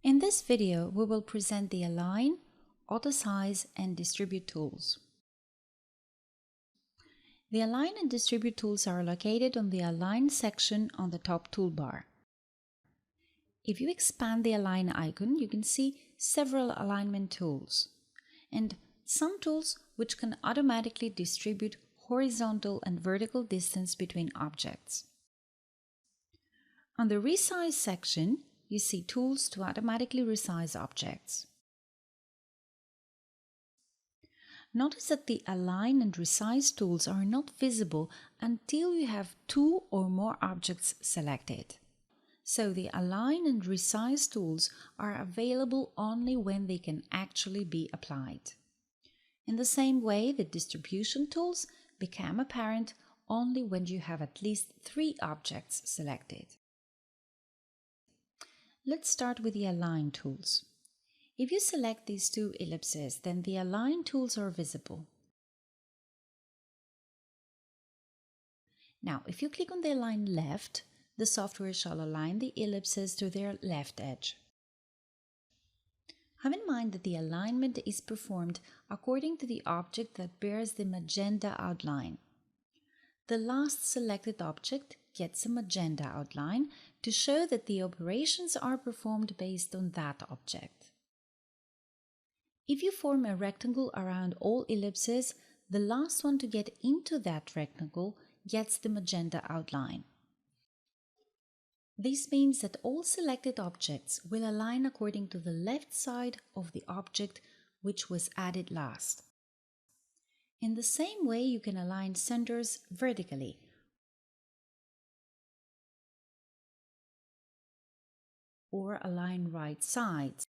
In this video, we will present the Align, Auto-Size and Distribute tools. The Align and Distribute tools are located on the Align section on the top toolbar. If you expand the Align icon, you can see several alignment tools and some tools which can automatically distribute horizontal and vertical distance between objects. On the Resize section, you see tools to automatically resize objects. Notice that the Align and Resize tools are not visible until you have two or more objects selected. So the Align and Resize tools are available only when they can actually be applied. In the same way, the distribution tools become apparent only when you have at least 3 objects selected. Let's start with the Align tools. If you select these 2 ellipses, then the Align tools are visible. Now, if you click on the Align left, the software shall align the ellipses to their left edge. Have in mind that the alignment is performed according to the object that bears the magenta outline. The last selected object gets a magenta outline to show that the operations are performed based on that object. If you form a rectangle around all ellipses, the last one to get into that rectangle gets the magenta outline. This means that all selected objects will align according to the left side of the object which was added last. In the same way, you can align centers vertically or align right sides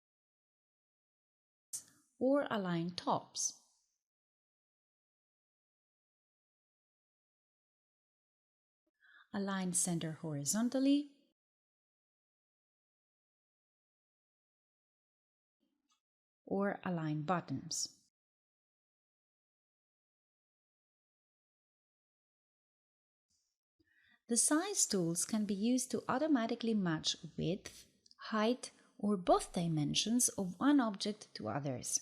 or align tops. Align center horizontally or align bottoms. The size tools can be used to automatically match width, height, or both dimensions of one object to others.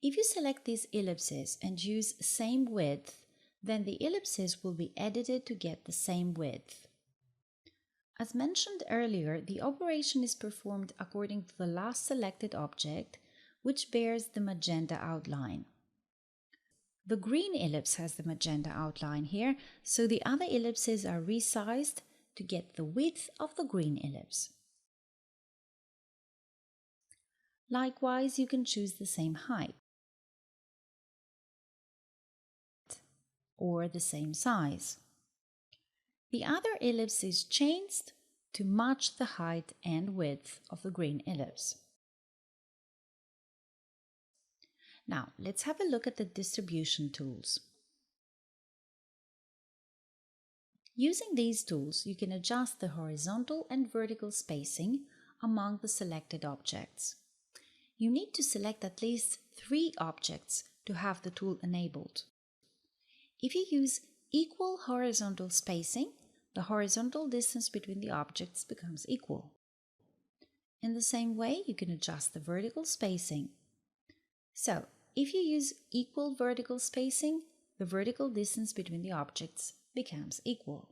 If you select these ellipses and use same width, then the ellipses will be edited to get the same width. As mentioned earlier, the operation is performed according to the last selected object, which bears the magenta outline. The green ellipse has the magenta outline here, so the other ellipses are resized to get the width of the green ellipse. Likewise, you can choose the same height or the same size. The other ellipse is changed to match the height and width of the green ellipse. Now, let's have a look at the distribution tools. Using these tools, you can adjust the horizontal and vertical spacing among the selected objects. You need to select at least 3 objects to have the tool enabled. If you use equal horizontal spacing, the horizontal distance between the objects becomes equal. In the same way, you can adjust the vertical spacing. So, if you use equal vertical spacing, the vertical distance between the objects becomes equal.